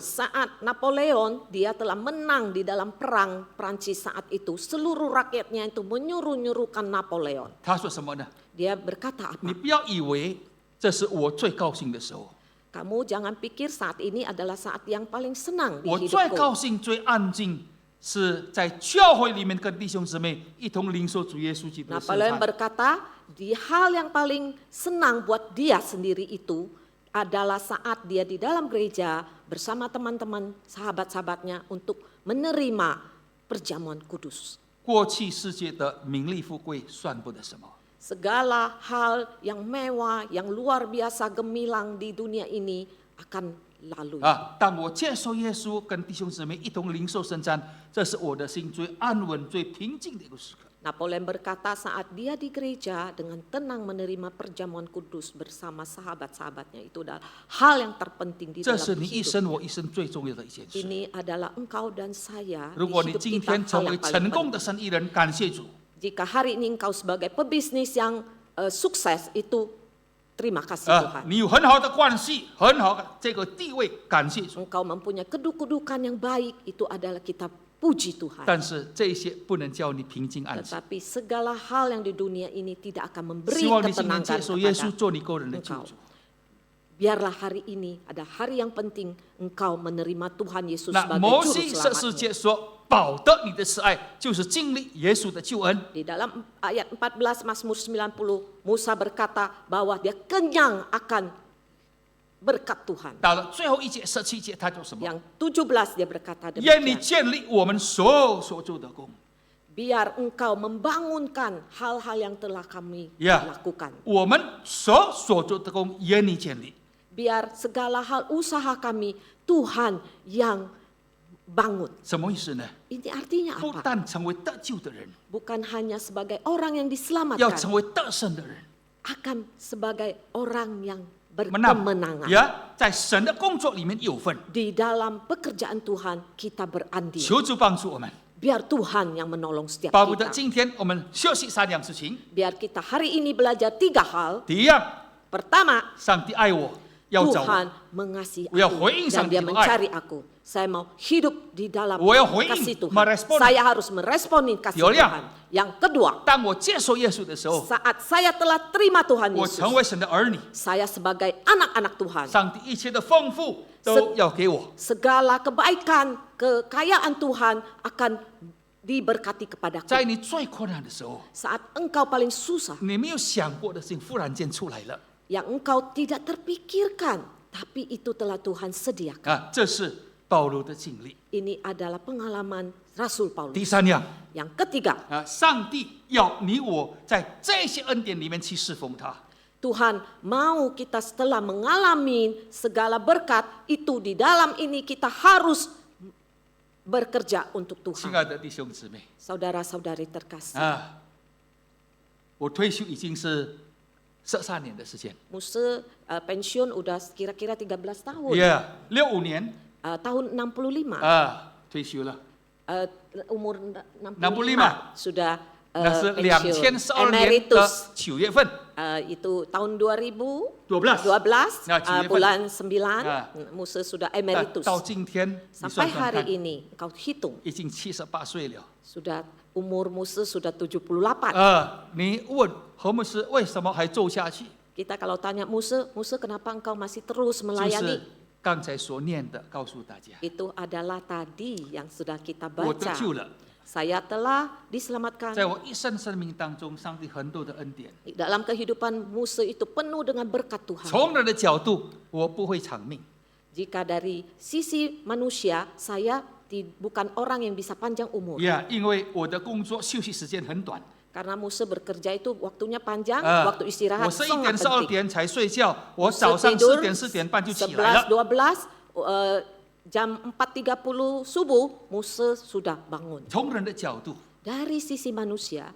Saat Napoleon dia telah menang di dalam perang Prancis saat itu, seluruh rakyatnya itu menyuruh-nyuruhkan Napoleon. 他说什么呢？ Dia berkata 你 apa? 不要以为这是我最高兴的时候， Kamu jangan pikir saat ini adalah saat yang paling senang di 我最 hidupku. 高兴、最安静，是在教会里面跟弟兄姊妹一同领受主耶稣基督的审 Napoleon 判。 berkata, di hal yang paling senang buat dia sendiri itu adalah saat dia di dalam gereja bersama teman-teman sahabat-sahabatnya untuk menerima perjamuan kudus. 过去世界的名利富贵算不得什么， Segala hal yang mewah, yang luar biasa gemilang di dunia ini akan lalu. 当我接受耶稣，跟弟兄姊妹一同领受圣餐，这是我的心最安稳、最平静的一个时刻。 Napoleon berkata saat dia di gereja dengan tenang menerima perjamuan kudus bersama sahabat-sahabatnya, itu adalah hal yang terpenting di 这 dalam 是你一 hidup. 生我一生最重要的一件事。 Ini adalah engkau dan saya 如 di 果你 hidup 今 kita 天 hal 成为 yang paling 成功 penting. 的生意人，感谢主。 Jika hari ini engkau sebagai pebisnis yang sukses, itu terima kasih Tuhan. 你有很好的关系，很好的这个地位，感谢主。 Engkau mempunyai kedudukan yang baik, itu adalah kita puji Tuhan. 但是这些不能叫你平静安息。 Tetapi segala hal yang di dunia ini tidak akan memberi 希望你今天 ketenangan 接受耶稣 kepada 做你个人的救 engkau. 主。 Biarlah hari ini ada hari yang penting engkau menerima Tuhan Yesus 那 sebagai 摩 juru 西十世 selamatmu. 界说，保得你的慈爱，就是经历耶稣的救恩。 Di dalam ayat 14 Mazmur 90, Musa berkata bahwa dia kenyang akan berkat Tuhan. 到了最后一节17节，他说什么？ Yang 17 dia berkata 愿你 demikian. 建立我们所做的工。 Biar engkau membangunkan hal-hal yang telah kami Ya. lakukan. 我们所做的工，愿你建立。 Biar segala hal usaha kami Tuhan yang bangun. 什么意思呢？ Ini artinya 不 apa? 但成为得救的人， Bukan hanya sebagai orang yang 要 diselamatkan, 成为得胜的人。 akan sebagai orang yang menang berkemenangan. 呀，在神的工作里面有份。 Di dalam pekerjaan Tuhan kita berandil. 求主帮助我们， Biar Tuhan yang menolong setiap 巴不得 kita. 今天我们学习3样事情。 Biar kita hari ini belajar 3 hal. 第一样， Pertama, 上帝爱我，要找我， Tuhan mengasihi 我要 aku 回应 dan 上帝 dia 的爱。 mencari aku. Saya mau hidup di dalam 我要回应 kasih Tuhan. merespon. Saya harus meresponi kasih 有亮。 Tuhan. Yang kedua, 当我接受耶稣的时候， saat saya telah terima Tuhan 我 Yesus, 成为神的儿女， saya sebagai anak-anak Tuhan. 上帝一切的丰富都要给我。 Segala kebaikan, kekayaan Tuhan akan diberkati kepadaku. 在你最困难的时候， Saat engkau paling susah, 你没有想过的事情，忽然间出来了 yang engkau tidak terpikirkan, tapi itu telah Tuhan sediakan. 啊！这是保罗的经历。 Ini adalah pengalaman Rasul 第 Paulus. 3样 Yang ketiga, 啊，上帝要你我在这些恩典里面去侍奉他。 Tuhan mau kita setelah mengalami segala berkat itu di dalam ini kita harus bekerja untuk 亲 Tuhan. 爱的弟兄姊妹 Saudara-saudari terkasih, 啊，我退休已经是13年的时间， Musa pensiun udah kira-kira 13 tahun. 65年 Tahun 65, 啊退休了， umur 65 65 sudah 那是 pensiun. 2012年的 Emeritus. 9月份 Itu tahun 2012 12 Nah, 9 月份 bulan 9 Ah. Musa sudah 到 emeritus. 到今天，你 Sampai 算算 hari 看， ini kau hitung 已经78岁了。 sudah umur Musa sudah 78. 你问何牧师为什么还做下去？ Kita kalau tanya Musa kenapa engkau masih terus 就 melayani? 是刚才所念的，告诉大家， Itu adalah tadi yang sudah kita 我得 baca. 救了。 Saya telah diselamatkan. 在我一生生命当中，上帝很多的恩典。 Dalam kehidupan Musa itu penuh dengan berkat Tuhan. 从人的角度，我不会长命， Jika dari sisi manusia, saya bukan orang yang bisa panjang umur. 因为我的工作休息时间很短。 Karena Musa bekerja itu waktunya panjang, 啊 waktu istirahat 我11 sangat 点、12 penting. 点才睡觉，我早上 Tidur 4点、4点半就起来 11, 了。 12, jam 4.30 subuh, Musa sudah bangun. 从人的角度， Dari sisi manusia,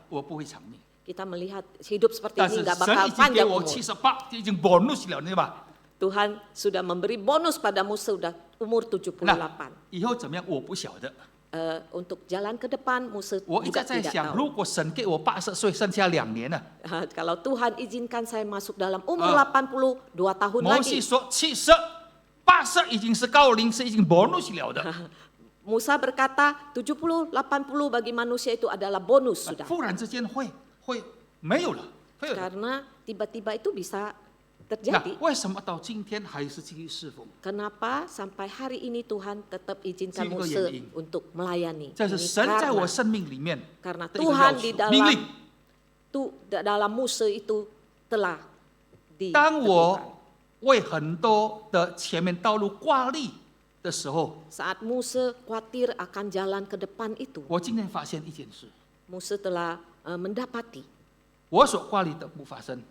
我不会长命。 kita melihat hidup seperti 但 ini 是 nggak 神 bakal 已经给 panjang 我 umur. 78，已经 bonus 了，对吧？ Tuhan sudah memberi bonus pada Musa sudah umur 78. 那以后怎么样，我不晓得。 Untuk jalan ke depan, Musa 我一直 juga 在 tidak 想， tahu. 如果神给我80岁，剩下2年了， Kalau Tuhan izinkan saya masuk dalam umur 啊 82 tahun 摩西 lagi. 说70、80已经是高龄，是已经 bonus 了的。 Musa berkata 70, 80 bagi manusia itu adalah bonus sudah. 忽然之间会没有了，会有了。 Karena tiba-tiba itu bisa 那 terjadi. 为什么到今天还是继续侍奉？ Kenapa sampai hari ini Tuhan tetap izinkan 这个 Musa 原因。 untuk melayani? 这是 Ini 神在我 karena, 生命里面 karena 的一个要 Tuhan 求 di 命 dalam 令。 dalam Musa itu telah 当我 ditentukan. 为很多的前面道路挂历的时候， Saat Musa khawatir akan jalan ke depan itu, 我今天发现一件事， Musa telah mendapati 我所挂历的不发生，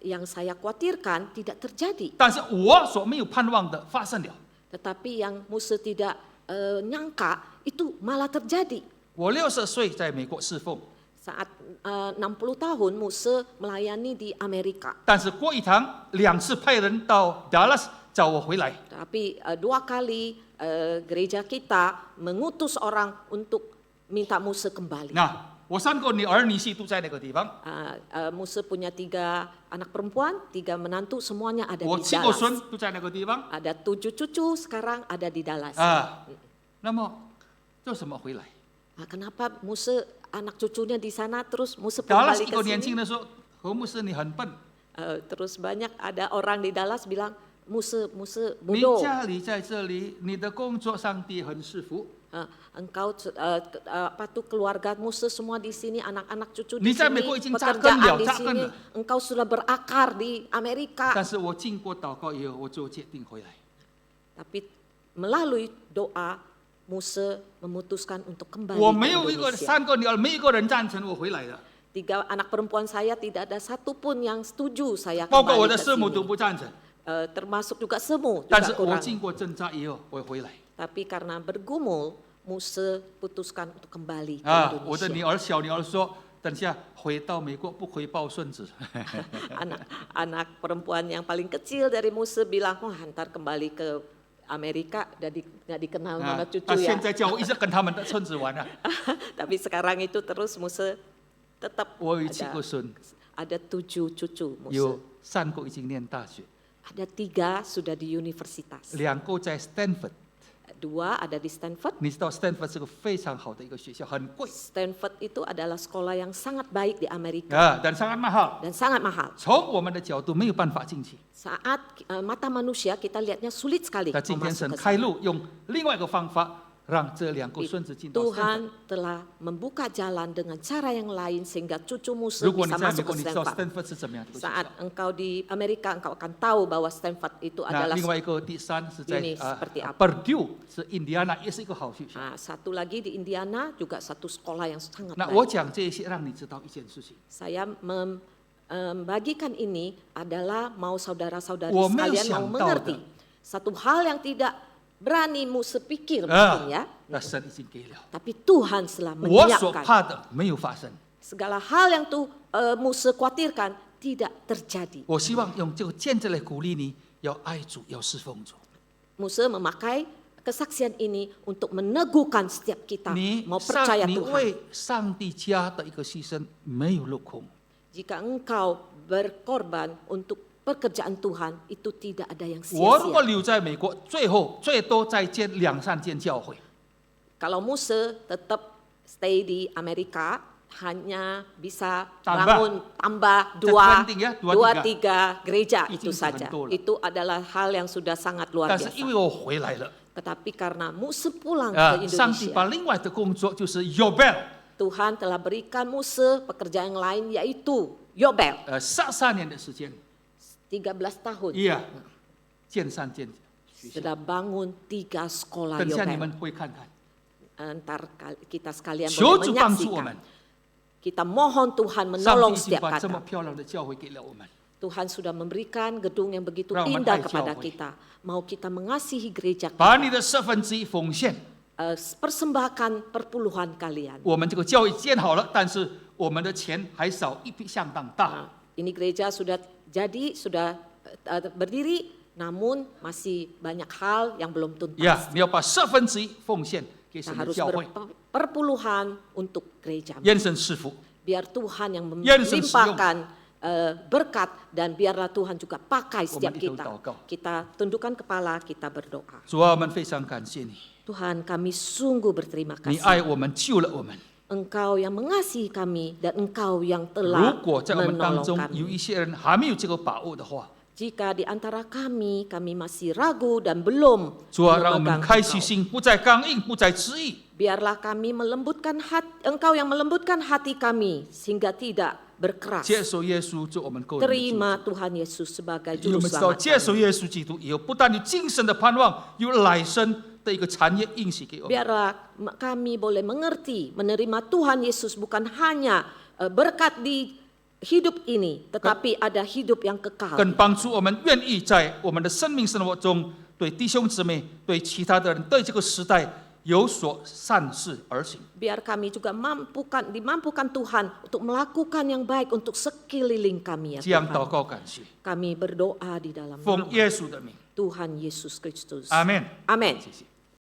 yang saya khawatirkan tidak terjadi. 但是我所没有盼望的发生了。 Tetapi yang Musa tidak nyangka itu malah terjadi. 我60岁在美国侍奉， Saat 60 tahun Musa melayani di Amerika. 但是过一堂2次派人到 Dallas 找我回来， Tapi 2 kali gereja kita mengutus orang untuk minta Musa kembali. 那我3个女儿女婿都在那个地方， Musa punya 3 anak perempuan, 3 menantu, semuanya ada 我 di 7个孙 Dallas. 都在那个地方 Ada 7 cucu sekarang ada di Dallas. 啊。那么做什么回来？ Kenapa Musa anak cucunya di sana terus Musa Dallas kembali 一个 ke 年轻 sini? 人说：“何牧师，你很笨， Terus banyak ada orang di Dallas bilang Musa 你 bodoh. 家里在这里，你的工作上帝很赐福， Engkau keluarga Musa semua di sini, anak-anak cucu di 你在 sini, 美国已经扎根了， pekerjaan di 扎根 sini, 了。 engkau sudah berakar di Amerika. 但是我经过祷告以后，我就决定回来。 Tapi melalui doa Musa memutuskan untuk kembali 我 ke 没有一个 Indonesia. 3个女儿，没有一个人赞成我回来的， 3 anak perempuan saya tidak ada satupun yang setuju saya 包括我 kembali 的 ke 师母都 sini. 不赞成。 Termasuk juga semu 但 juga 是我 kurang. 经过挣扎以后，我回来。 Tapi karena bergumul, Musa putuskan untuk kembali ke 我的 Indonesia. 小女儿说：“等下回到美国不回报孙子。 Anak perempuan yang paling kecil dari Musa bilang, wah ntar kembali ke Amerika nggak dikenal nama cucu 他 ya. 现在叫我一直跟他们的孙子玩啊。 Tapi sekarang itu terus Musa tetap 我有7个孙， ada 7 cucu Musa. 有3个已经念大学， Ada 3 sudah di universitas. 2个在 Stanford。 2 ada di Stanford. 你知道 Stanford 是个非常好的一个学校，很贵 Stanford itu adalah sekolah yang sangat baik di Amerika 但sangat mahal。 dan sangat mahal. 从我们的角度没有办法进去， Saat mata manusia kita lihatnya sulit sekali 但今天 mau 神 masuk ke 开 sana. 路，用另外一个方法让这2个孙子进到 Stanford。 Tuhan telah membuka jalan dengan cara yang lain sehingga cucu Musa 如果你 bisa 在美 masuk 国， ke 你知道 Stanford. Stanford 是怎么样的一个学 Saat 校？ engkau di Amerika, engkau akan tahu bahwa Stanford itu 那 adalah 另外一个第3是在 Ini seperti apa? Purdue 是印第安纳，也是一个好学校。 satu lagi di Indiana juga satu sekolah yang sangat 那我 baik. 讲这些，让你知道一件事情： Saya membagikan ini adalah mau saudara-saudari 我没有 sekalian mau 想到的。 mengerti satu hal yang tidak berani Musa pikir mungkin ya, 那神已经给了， tapi Tuhan telah 我所 menyiapkan. 怕的没有发生。 Segala hal yang Musa khawatirkan tidak terjadi. 我希望用这个见证来鼓励你，要爱主，要侍奉主。 Musa memakai kesaksian ini untuk meneguhkan setiap kita 你 mau percaya 你 Tuhan. 为上帝家的一个牺牲没有落空。 Jika engkau berkorban untuk pekerjaan Tuhan, itu tidak ada yang 我如果 sia-sia. 留在美国，最多再建2、3间教会。 Kalau Musa tetap stay di Amerika, hanya bisa tambah Just planting ya, 2-3 gereja itu 已经是很 saja. 多了。 Itu adalah hal yang sudah sangat luar 但是因 biasa. 为我回来了， Tetapi karena Musa pulang ke 上帝把 Indonesia, 另外的工作就是 Yobel， Tuhan telah berikan Musa pekerjaan yang lain yaitu Yobel. 13年的时间， 13 tahun ，建3间学校。 sudah bangun 3 sekolah 等下你 Yobel. 们会看看， Ntar kita sekalian 求 boleh 主帮助我们 menyaksikan.。Kita mohon Tuhan 上 menolong 帝已经 setiap 把这么 kata. 漂亮的教会给了我们， Tuhan sudah memberikan gedung yang begitu Orang indah menghai kepada jauh. kita. Mau kita mengasihi gereja 把 kita, 你的1/4奉献。 persembahkan perpuluhan kalian. 我们这个教会建好了，但是我们的钱还少一笔相当大。 Ini gereja sudah jadi, sudah berdiri, namun masih banyak hal yang belum tuntas. 你要把1/4奉献给 Kita 神的 harus 教会， berperpuluhan untuk gereja. 愿神赐福。 Biar Tuhan yang Yesus melimpahkan berkat dan biarlah Tuhan juga pakai setiap itu kita.祷告。 Kita tundukkan kepala, kita berdoa. 主啊，我们非常感谢你， Tuhan, kami sungguh berterima 你 kasih. 爱我们，救了我们。 Engkau yang mengasihi kami dan Engkau yang 如 telah 果在我们当 menolong 中有 kami. 一些人还没有这个把握的话， Jika di antara kami masih ragu dan belum 主啊，让我们 memegang 开启 Engkau, 心，不再刚硬，不再执意， biarlah kami melembutkan hati, Engkau yang melembutkan hati kami sehingga tidak berkeras. 接受耶稣做我们个人的救主。 Terima Tuhan Yesus sebagai 因为我 juru 们知道 selamat 接受 kami. 耶稣基督以后，不但有今生的盼望，有来生的一个产业应许给我们。 Biarlah kami boleh mengerti, menerima Tuhan Yesus bukan hanya berkat di hidup ini, tetapi ada hidup yang kekal. 更帮助我们愿意在我们的生命生活中，对弟兄姊妹、对其他的人、对这个时代有所善事而行。 Biar kami juga dimampukan Tuhan untuk melakukan yang baik untuk sekeliling kami ya 这样祷 Tuhan. 告感谢， Kami berdoa di dalam 奉 nama 耶稣的名， Tuhan Yesus Kristus. 阿门。 Amin. 谢谢。